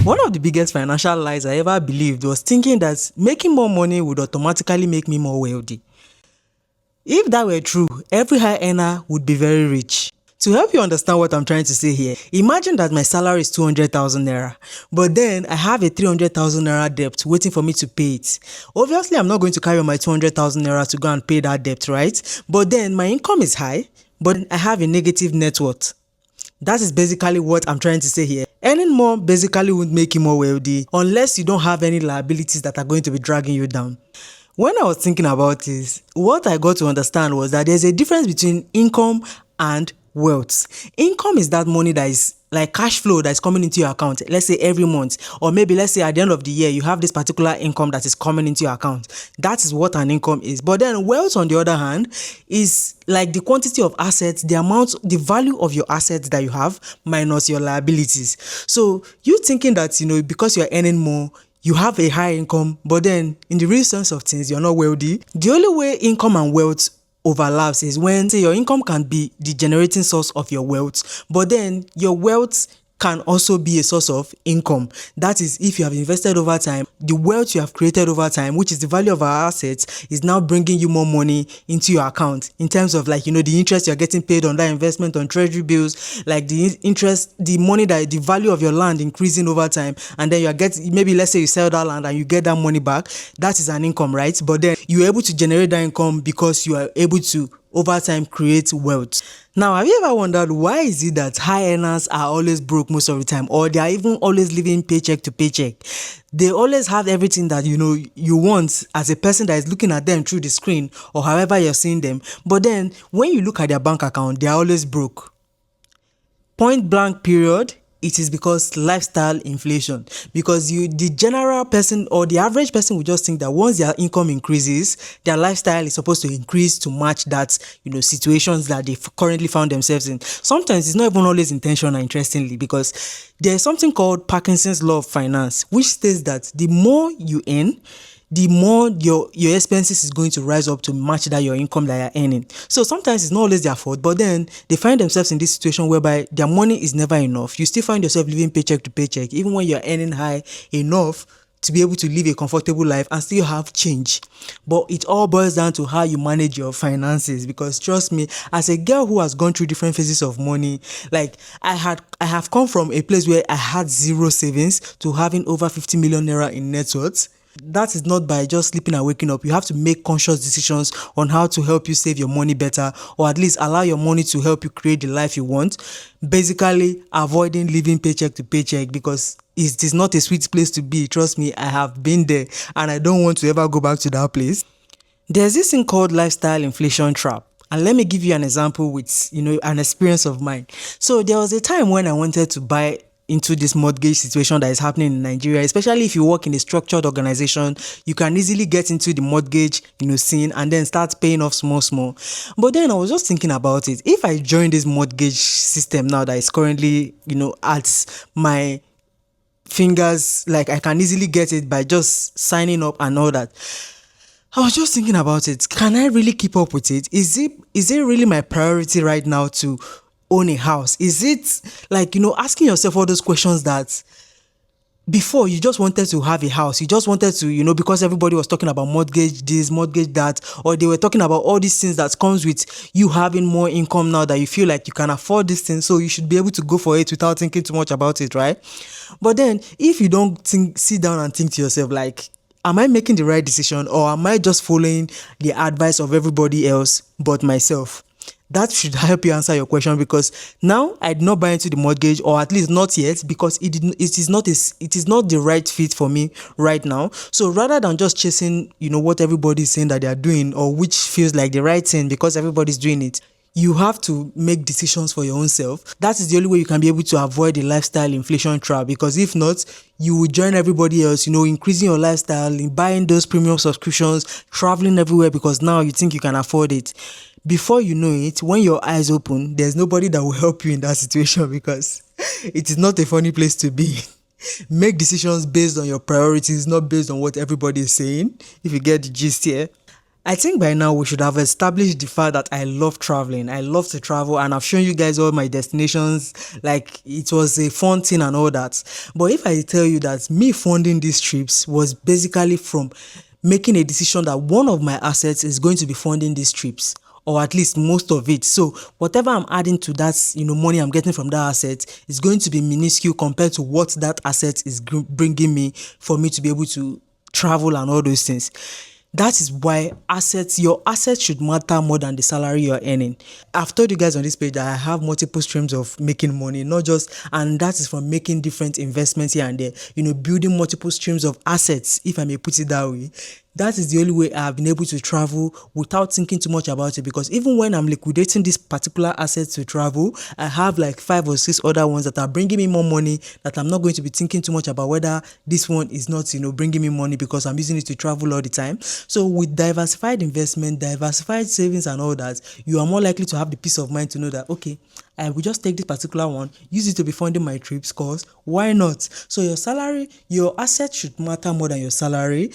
One of the biggest financial lies I ever believed was thinking that making more money would automatically make me more wealthy. If that were true, every high earner would be very rich. To help you understand what I'm trying to say here, imagine that my salary is 200,000 naira, but then I have a 300,000 naira debt waiting for me to pay it. Obviously, I'm not going to carry on my 200,000 naira to go and pay that debt, right? But then my income is high, but I have a negative net worth. That is basically what I'm trying to say here. Earning more basically won't make you more wealthy unless you don't have any liabilities that are going to be dragging you down. When I was thinking about this, what I got to understand was that there's a difference between income and wealth. Income is that money that is like cash flow that is coming into your account, let's say every month, or maybe let's say at the end of the year, you have this particular income that is coming into your account. That is what an income is. But then wealth, on the other hand, is like the quantity of assets, the amount, the value of your assets that you have minus your liabilities. So you thinking that, because you're earning more, you have a high income, but then in the real sense of things, you're not wealthy. The only way income and wealth overlaps is when, say, your income can be the generating source of your wealth, but then your wealth can also be a source of income. That is, if you have invested over time, the wealth you have created over time, which is the value of our assets, is now bringing you more money into your account in terms of the interest you're getting paid on that investment on treasury bills, like the interest, the money that the value of your land increasing over time, and then you get, maybe let's say you sell that land and you get that money back. That is an income, right? But then you're able to generate that income because you are able to over time create wealth. Now, have you ever wondered why is it that high earners are always broke most of the time, or they are even always living paycheck to paycheck? They always have everything that you want as a person that is looking at them through the screen or however you're seeing them, but then when you look at their bank account, they are always broke. Point blank period. It is because lifestyle inflation. Because the general person or the average person will just think that once their income increases, their lifestyle is supposed to increase to match that, situations that they currently found themselves in. Sometimes it's not even always intentional, interestingly, because there's something called Parkinson's law of finance, which states that the more you earn, the more your expenses is going to rise up to match that your income that you're earning. So sometimes it's not always their fault, but then they find themselves in this situation whereby their money is never enough. You still find yourself living paycheck to paycheck, even when you're earning high enough to be able to live a comfortable life and still have change. But it all boils down to how you manage your finances, because trust me, as a girl who has gone through different phases of money, I have come from a place where I had zero savings to having over 50 million naira in net worth. That is not by just sleeping and waking up. You have to make conscious decisions on how to help you save your money better, or at least allow your money to help you create the life you want. Basically, avoiding living paycheck to paycheck, because it is not a sweet place to be. Trust me, I have been there and I don't want to ever go back to that place. There's this thing called lifestyle inflation trap. And let me give you an example with, an experience of mine. So there was a time when I wanted to buy into this mortgage situation that is happening in Nigeria. Especially if you work in a structured organization, you can easily get into the mortgage scene and then start paying off small. But then I was just thinking about it. If I join this mortgage system now that is currently at my fingers, like I can easily get it by just signing up and all that, I was just thinking about it. Can I really keep up with it? Is it really my priority right now to own a house? Is it asking yourself all those questions that before you just wanted to have a house, you just wanted to, because everybody was talking about mortgage this, mortgage that, or they were talking about all these things that comes with you having more income now that you feel like you can afford this thing, so you should be able to go for it without thinking too much about it, right? But then if you don't sit down and think to yourself, am I making the right decision, or am I just following the advice of everybody else but myself? That should help you answer your question, because now I did not buy into the mortgage, or at least not yet, because it is not the right fit for me right now. So rather than just chasing what everybody is saying that they are doing, or which feels like the right thing because everybody's doing it, you have to make decisions for your own self. That is the only way you can be able to avoid the lifestyle inflation trap, because if not, you will join everybody else, increasing your lifestyle, in buying those premium subscriptions, traveling everywhere because now you think you can afford it. Before you know it, when your eyes open, there's nobody that will help you in that situation, because it is not a funny place to be. Make decisions based on your priorities, not based on what everybody is saying, if you get the gist here. I think by now we should have established the fact that I love traveling. I love to travel, and I've shown you guys all my destinations. Like, it was a fun thing and all that. But if I tell you that me funding these trips was basically from making a decision that one of my assets is going to be funding these trips, or at least most of it. So whatever I'm adding to that, money I'm getting from that asset is going to be minuscule compared to what that asset is bringing me for me to be able to travel and all those things. That is why your assets should matter more than the salary you're earning. I've told you guys on this page that I have multiple streams of making money, not just, and that is from making different investments here and there, building multiple streams of assets, if I may put it that way. That is the only way I've been able to travel without thinking too much about it, because even when I'm liquidating this particular asset to travel, I have like 5 or 6 other ones that are bringing me more money that I'm not going to be thinking too much about whether this one is not, bringing me money because I'm using it to travel all the time. So with diversified investment, diversified savings and all that, you are more likely to have the peace of mind to know that, okay, I will just take this particular one, use it to be funding my trips, cause why not? So your asset should matter more than your salary.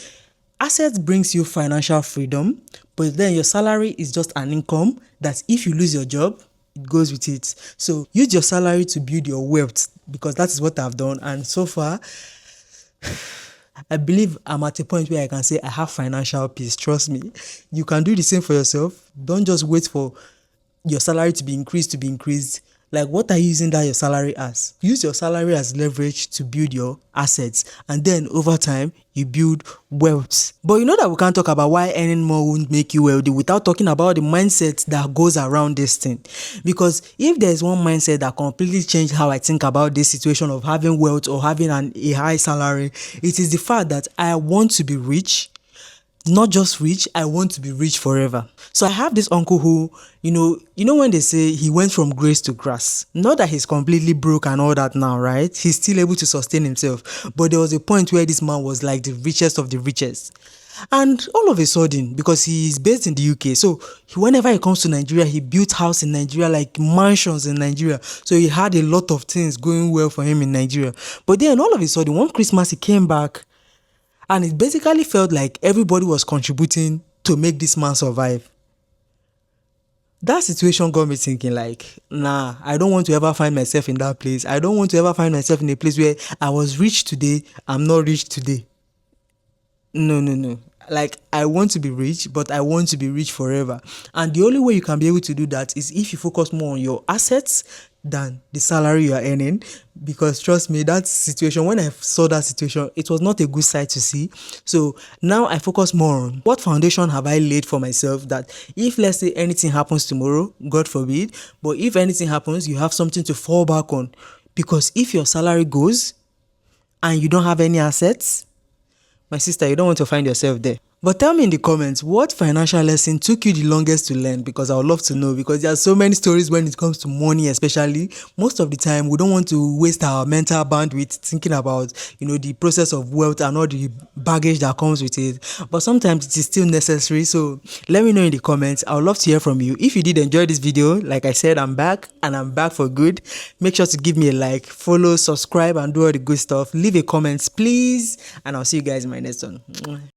Assets brings you financial freedom, but then your salary is just an income that if you lose your job, it goes with it. So use your salary to build your wealth, because that is what I've done. And so far, I believe I'm at a point where I can say I have financial peace. Trust me. You can do the same for yourself. Don't just wait for your salary to be increased. Like, what are you using that your salary as? Use your salary as leverage to build your assets, and then over time you build wealth. But you know that we can't talk about why earning more won't make you wealthy without talking about the mindset that goes around this thing. Because if there's one mindset that completely changed how I think about this situation of having wealth or having a high salary, it is the fact that I want to be rich. Not just rich, I want to be rich forever. So I have this uncle who, when they say he went from grace to grass, not that he's completely broke and all that now, right? He's still able to sustain himself. But there was a point where this man was like the richest of the richest. And all of a sudden, because he is based in the UK, so whenever he comes to Nigeria, he built house in Nigeria, like mansions in Nigeria. So he had a lot of things going well for him in Nigeria. But then all of a sudden, one Christmas, he came back, and it basically felt like everybody was contributing to make this man survive. That situation got me thinking, like, nah, I don't want to ever find myself in that place. I don't want to ever find myself in a place where I was rich today, I'm not rich today. No, no, no. Like, I want to be rich, but I want to be rich forever. And the only way you can be able to do that is if you focus more on your assets than the salary you are earning. Because trust me, that situation, when I saw that situation, it was not a good sight to see. So now I focus more on what foundation have I laid for myself, that if, let's say, anything happens tomorrow, God forbid, but if anything happens, you have something to fall back on. Because if your salary goes and you don't have any assets, my sister, you don't want to find yourself there. But tell me in the comments, what financial lesson took you the longest to learn? Because I would love to know, because there are so many stories when it comes to money, especially. Most of the time, we don't want to waste our mental bandwidth thinking about, the process of wealth and all the baggage that comes with it. But sometimes it is still necessary. So let me know in the comments. I would love to hear from you. If you did enjoy this video, like I said, I'm back, and I'm back for good. Make sure to give me a like, follow, subscribe, and do all the good stuff. Leave a comment, please. And I'll see you guys in my next one.